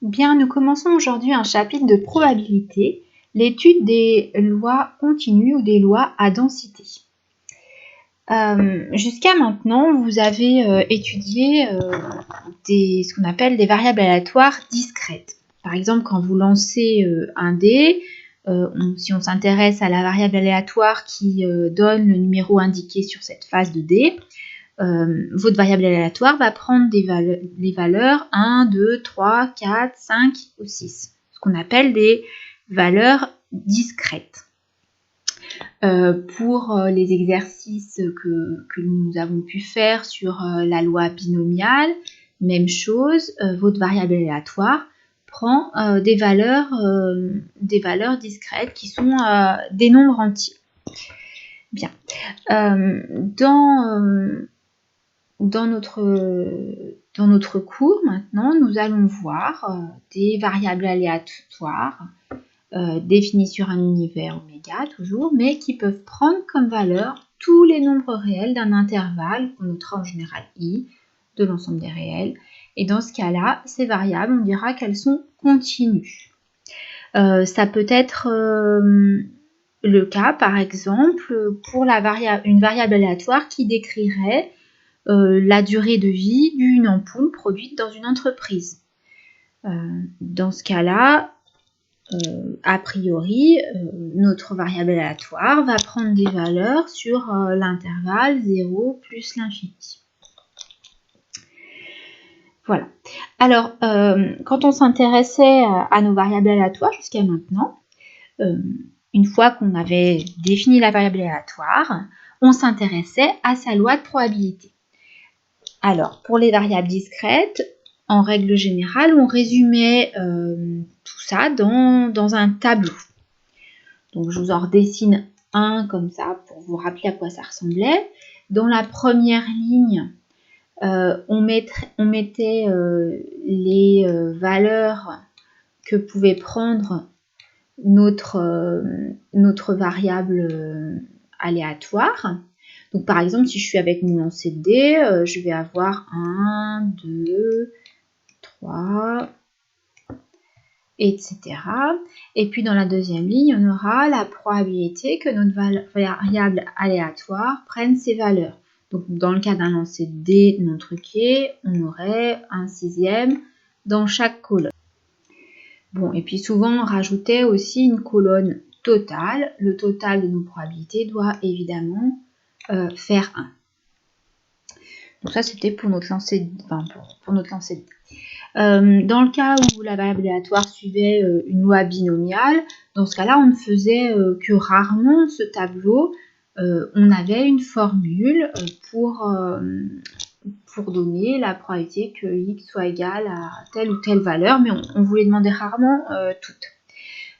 Bien, nous commençons aujourd'hui un chapitre de probabilité, l'étude des lois continues ou des lois à densité. Jusqu'à maintenant, vous avez étudié ce qu'on appelle des variables aléatoires discrètes. Par exemple, quand vous lancez un dé, si on s'intéresse à la variable aléatoire qui donne le numéro indiqué sur cette face de dé, votre variable aléatoire va prendre les valeurs 1, 2, 3, 4, 5 ou 6, ce qu'on appelle des valeurs discrètes. Pour les exercices que nous avons pu faire sur la loi binomiale, même chose, votre variable aléatoire prend des valeurs discrètes qui sont des nombres entiers. Bien. Dans notre cours, maintenant, nous allons voir des variables aléatoires définies sur un univers oméga, toujours, mais qui peuvent prendre comme valeur tous les nombres réels d'un intervalle qu'on notera en général I, de l'ensemble des réels. Et dans ce cas-là, ces variables, on dira qu'elles sont continues. Ça peut être le cas, par exemple, pour une variable aléatoire qui décrirait la durée de vie d'une ampoule produite dans une entreprise. Dans ce cas-là, a priori, notre variable aléatoire va prendre des valeurs sur l'intervalle 0 plus l'infini. Voilà. Alors, quand on s'intéressait à nos variables aléatoires jusqu'à maintenant, une fois qu'on avait défini la variable aléatoire, on s'intéressait à sa loi de probabilité. Alors, pour les variables discrètes, en règle générale, on résumait tout ça dans un tableau. Donc, je vous en redessine un comme ça pour vous rappeler à quoi ça ressemblait. Dans la première ligne, on mettait les valeurs que pouvait prendre notre variable aléatoire. Donc, par exemple, si je suis avec mon lancer de dés, je vais avoir 1, 2, 3, etc. Et puis, dans la deuxième ligne, on aura la probabilité que notre variable aléatoire prenne ces valeurs. Donc, dans le cas d'un lancer de dés non truqué, on aurait un sixième dans chaque colonne. Bon, et puis souvent, on rajoutait aussi une colonne totale. Le total de nos probabilités doit évidemment faire 1. Donc ça, c'était pour notre lancer de dés. Dans le cas où la variable aléatoire suivait une loi binomiale, dans ce cas-là, on ne faisait que rarement ce tableau. On avait une formule pour donner la probabilité que x soit égal à telle ou telle valeur, mais on vous les demandait rarement toutes.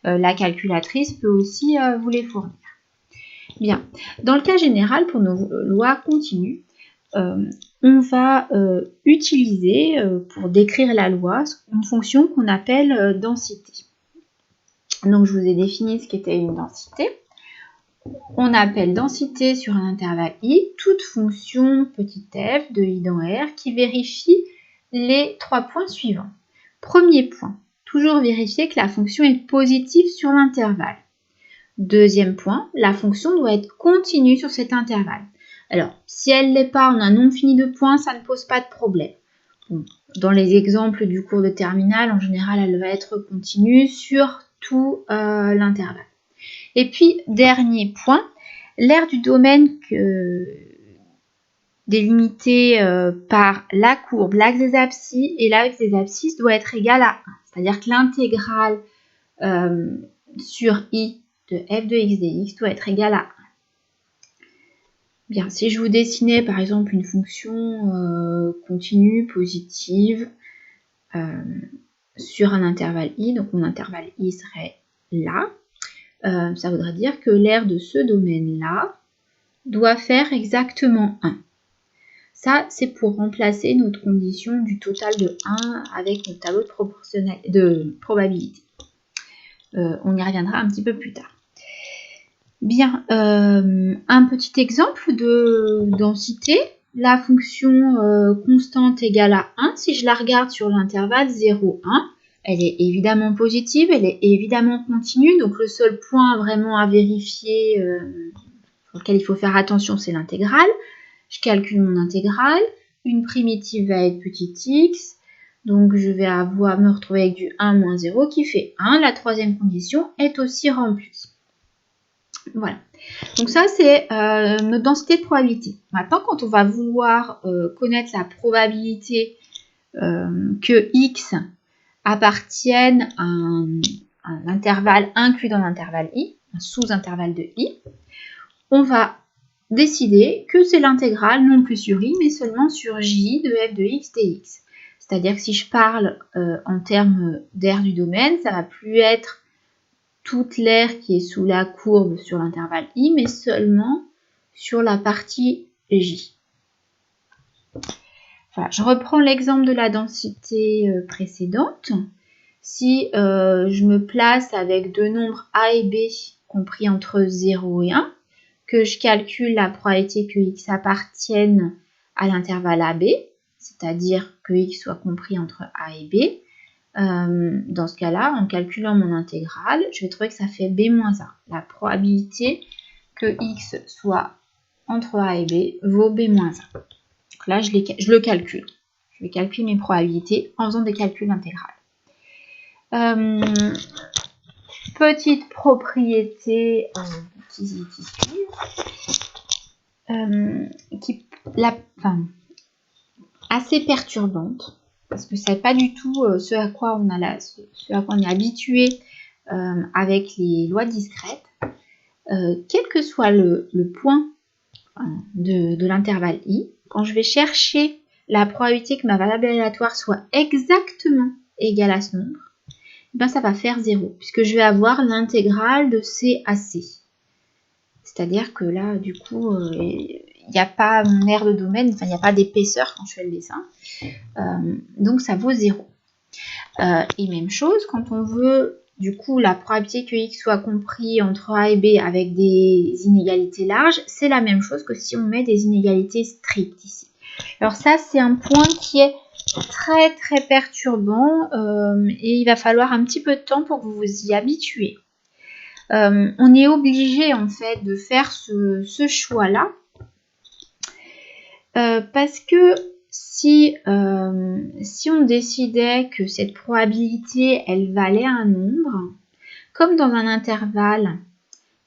La calculatrice peut aussi vous les fournir. Bien, dans le cas général, pour nos lois continues, on va utiliser, pour décrire la loi, une fonction qu'on appelle densité. Donc, je vous ai défini ce qu'était une densité. On appelle densité sur un intervalle i toute fonction petit f de i dans R qui vérifie les 3 points suivants. Premier point, toujours vérifier que la fonction est positive sur l'intervalle. Deuxième point, la fonction doit être continue sur cet intervalle. Alors, si elle ne l'est pas en un nombre fini de points, ça ne pose pas de problème. Bon, dans les exemples du cours de terminale, en général, elle va être continue sur tout l'intervalle. Et puis, dernier point, l'aire du domaine délimité par la courbe, l'axe des abscisses et l'axe des abscisses doit être égal à 1. C'est-à-dire que l'intégrale sur i de f de x dx doit être égale à 1. Bien, si je vous dessinais par exemple une fonction continue, positive, sur un intervalle i, donc mon intervalle i serait là, ça voudrait dire que l'aire de ce domaine-là doit faire exactement 1. Ça, c'est pour remplacer notre condition du total de 1 avec notre tableau de probabilité. On y reviendra un petit peu plus tard. Bien, un petit exemple de densité. La fonction constante égale à 1, si je la regarde sur l'intervalle 0, 1, elle est évidemment positive, elle est évidemment continue. Donc le seul point vraiment à vérifier, sur lequel il faut faire attention, c'est l'intégrale. Je calcule mon intégrale. Une primitive va être petit x. Donc je vais me retrouver avec du 1 moins 0 qui fait 1. La troisième condition est aussi remplie. Voilà. Donc ça, c'est notre densité de probabilité. Maintenant, quand on va vouloir connaître la probabilité que x appartienne à un intervalle inclus dans l'intervalle i, un sous-intervalle de i, on va décider que c'est l'intégrale non plus sur i, mais seulement sur j de f de x dx. C'est-à-dire que si je parle en termes d'aire du domaine, ça ne va plus être toute l'aire qui est sous la courbe sur l'intervalle i, mais seulement sur la partie j. Voilà, je reprends l'exemple de la densité précédente. Si je me place avec deux nombres a et b compris entre 0 et 1, que je calcule la probabilité que x appartienne à l'intervalle AB, c'est-à-dire que x soit compris entre a et b, dans ce cas-là, en calculant mon intégrale, je vais trouver que ça fait b moins 1. La probabilité que x soit entre a et b vaut b moins 1. Donc là, je le calcule. Je vais calculer mes probabilités en faisant des calculs intégrales. Petite propriété assez perturbante, parce que c'est pas du tout ce à quoi on est habitué avec les lois discrètes. Quel que soit le point de l'intervalle i, quand je vais chercher la probabilité que ma variable aléatoire soit exactement égale à ce nombre, ben ça va faire 0, puisque je vais avoir l'intégrale de c à c. C'est-à-dire que là, du coup, il n'y a pas mon aire de domaine, enfin, il n'y a pas d'épaisseur quand je fais le dessin. Donc, ça vaut 0. Et même chose, quand on veut, du coup, la probabilité que x soit compris entre a et b avec des inégalités larges, c'est la même chose que si on met des inégalités strictes ici. Alors ça, c'est un point qui est très très perturbant et il va falloir un petit peu de temps pour que vous vous y habituez. On est obligé en fait de faire ce choix-là parce que si on décidait que cette probabilité elle valait un nombre, comme dans un intervalle,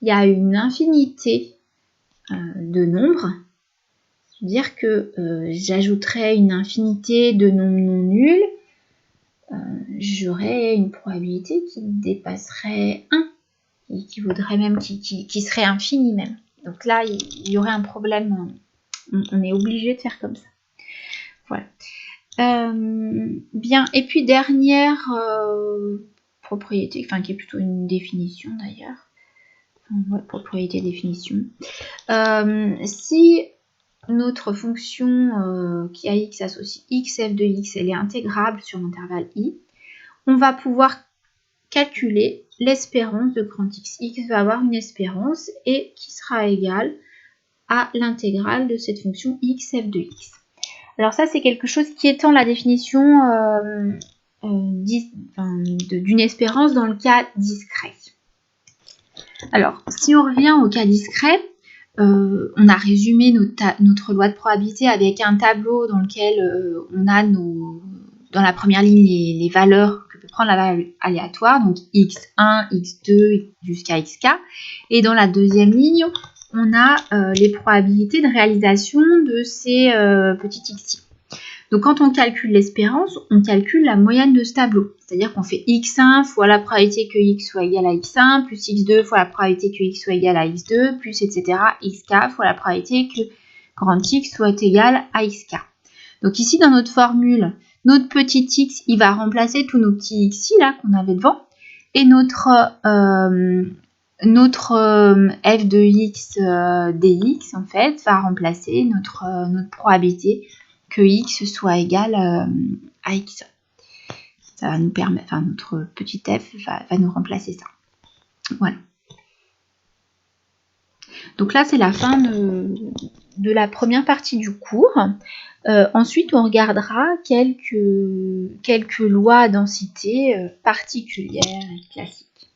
il y a une infinité de nombres, c'est-à-dire que j'ajouterais une infinité de nombres non nuls, j'aurais une probabilité qui dépasserait 1. Et qui voudrait même, qui serait infini même. Donc là, il y aurait un problème. On est obligé de faire comme ça. Voilà. Bien. Et puis dernière propriété, enfin qui est plutôt une définition d'ailleurs. Ouais, propriété définition. Si notre fonction qui a x associe x f de x, elle est intégrable sur l'intervalle i, on va pouvoir calculer l'espérance de grand X. X va avoir une espérance et qui sera égale à l'intégrale de cette fonction x f de x. Alors ça, c'est quelque chose qui étend la définition d'une espérance dans le cas discret. Alors, si on revient au cas discret, on a résumé notre loi de probabilité avec un tableau dans lequel on a dans la première ligne les valeurs que peut prendre la valeur aléatoire, donc x1, x2 jusqu'à xk. Et dans la deuxième ligne, on a les probabilités de réalisation de ces petits xi. Donc quand on calcule l'espérance, on calcule la moyenne de ce tableau. C'est-à-dire qu'on fait x1 fois la probabilité que x soit égal à x1, plus x2 fois la probabilité que x soit égal à x2, plus etc. xk fois la probabilité que grand X soit égal à xk. Donc ici, dans notre formule, notre petit x, il va remplacer tous nos petits xi là qu'on avait devant. Et notre f de x dx, en fait, va remplacer notre probabilité que x soit égal à x. Ça va nous permettre, enfin notre petit f va nous remplacer ça. Voilà. Donc là, c'est la fin de la première partie du cours. Ensuite, on regardera quelques lois densité particulières et classiques.